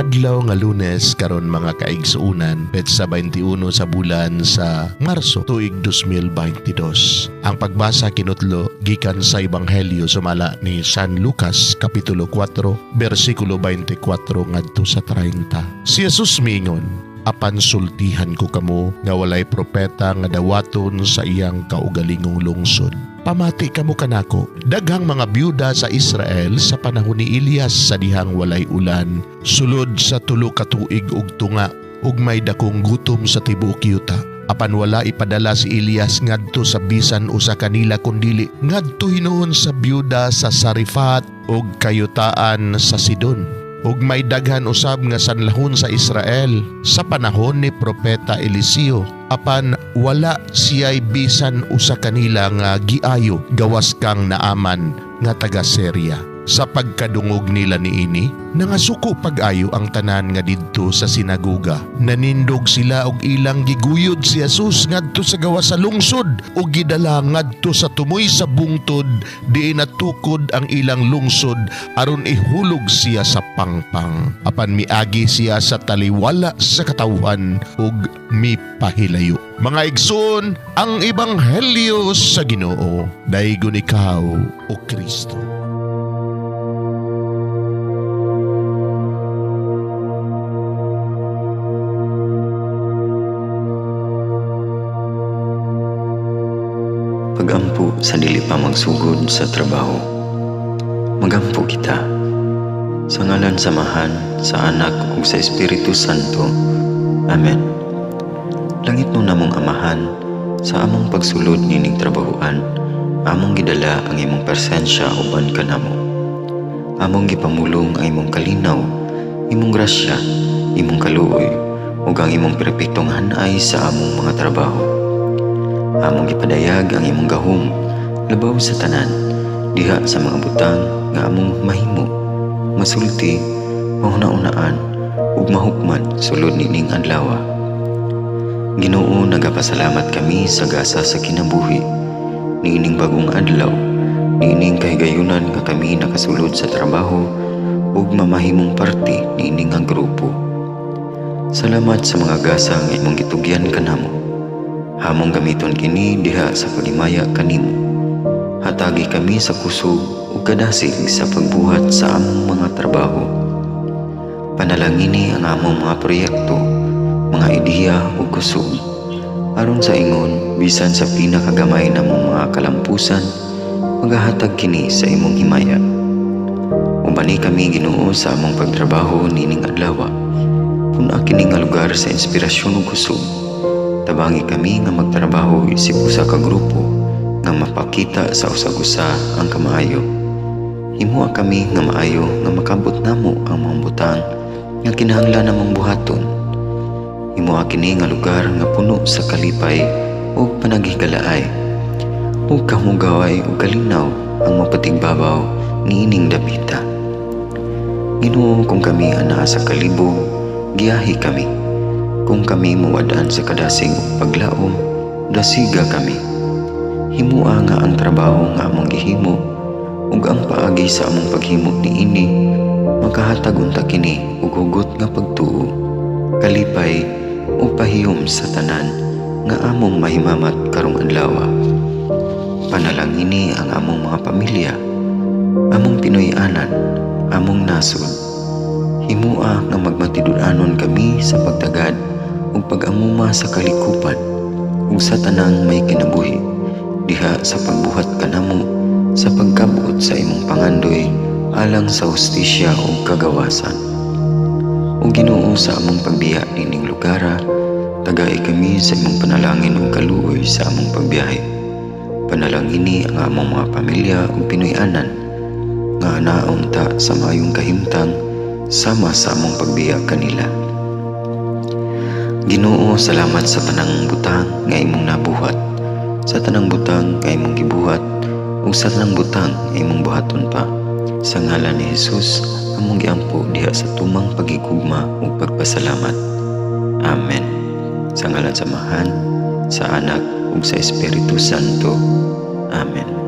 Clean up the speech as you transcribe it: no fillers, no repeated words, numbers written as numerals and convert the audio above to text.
Adlaw nga Lunes karon mga kaigsuunan, petsa 21 sa bulan sa Marso tuig 2022. Ang pagbasa kinutlo gikan sa Ebanghelyo sumala ni San Lucas kapitulo 4 bersikulo 24 ngadto sa 30. Si Jesus miingon, "Apan sultihan ko kamo nga walay propeta nga dawaton sa iyang kaugalingong lungsod. Pamati kamo kanako, daghang mga byuda sa Israel sa panahon ni Elias sa dihang walay ulan, sulod sa 3 ka tuig ug tunga, ug may dakong gutom sa tibuok yuta. Apan wala ipadala si Elias ngadto sa bisan usa kanila kundili ngadto hinuon sa byuda sa Sarifat ug kayutaan sa Sidon. Ug may daghan usab nga sanlahon sa Israel sa panahon ni Propeta Eliseo, apan wala siya'y bisan usa kanila nga giayo gawas kang Naaman nga taga Syria. Sa pagkadungog nila niini, nangasuko pag-ayo ang tanan nga didto sa sinagoga. Nanindog sila og ilang giguyod si Jesus ngadto sa gawas sa lungsod ug gidala ngadto sa tumoy sa bungtod diin natukod ang ilang lungsod aron ihulog siya sa pangpang. Apan miagi siya sa taliwala sa katawhan ug mipahilayo. Mga igsoon, ang Ebanghelyo sa Ginoo. Daygon ikaw, O Kristo." Pagampo sa dili pa magsugod sa trabaho. Magampo kita. Sa ngalan samahan, sa Anak ug sa Espiritu Santo. Amen. Langit mo namong Amahan, sa among pagsulod nining trabahoan, among gidala ang imong presensya uban kanamo. Among gipamulong ang imong kalinaw, imong grasya, imong kaluoy, ug ang imong perpektong hanay sa among mga trabaho. Among gipadayag ang imong gahom labaw sa tanan, diha sa mga butang nga among mahimo, masulti, mahuna-unaan ug mahukman sulod nining adlaw. Ginoo, nagapasalamat kami sa gasa sa kinabuhi niining bagong adlaw, niining kahigayunan nga kami nakasulod sa trabaho ug mamahimong parte niining nga grupo. Salamat sa mga gasa nga imong gitugyan kanamo. Hamong gamiton kini diha sa pagimaya kanimo. Hatagi kami sa kusog ug kadasig sa pagbuhat sa among mga trabaho. Panalangini ang among mga proyekto, mga ideya ug kusog, aron sa ingon bisan sa pinakagamay namong mga kalampusan, magahatag kini sa imong himaya. Ubani kami, Ginoo, sa among pagtrabaho nining adlaw. Puna kini nga lugar sa inspirasyon ug kusog. Tabangi kami nga magtrabaho isip usa ka grupo nga mapakita sa usag-usa ang kamaayo. Himuha kami nga maayo nga makabot namo ang mga butang nga kinahanglan namong buhaton. Himuha kini nga lugar nga puno sa kalipay ug panagihigalaay, ug kamugaway ug kalinaw ang mapatigbabaw niining dapita. Ginoo, kung kami anaa sa kalibog, giyahi kami. Kung kami muwadaan sa kadasig ug paglaom, dasiga kami. Himua nga ang trabaho nga among gihimo ug ang paagi sa among paghimo niini makahatag unta kini ug hugot nga pagtuo, kalipay ug pahiyom sa tanan nga among mahimamat karong adlaw. Panalangini ang among mga pamilya, among Pinoy-anan, among nasod. Himua nga magmatidud-anon kami sa pagtagad ug pag-amuma sa kalikupan ug sa tanang may kinabuhi, diha sa pagbuhat kanamo sa pagkabuot sa imong pangandoy alang sa hustisya ug kagawasan. Ug Ginoo, sa among pagbiya nining lugar, tagay kami sa imong panalangin ug kaluoy sa among pagbiyahe. Panalangini ang among mga pamilya ug Pinoy-anan nga anaon ta sa maayong kahimtang sama sa among pagbiya kanila. Ginoo, salamat sa tanang butang nga imong nabuhat, sa tanang butang nga imong gibuhat, ug sa tanang butang nga imong buhaton pa. Sa ngalan ni Jesus, among giampo diha sa tumang pagigugma ug pagpasalamat. Amen. Sa ngalan samahan, sa Anak ug sa Espiritu Santo. Amen.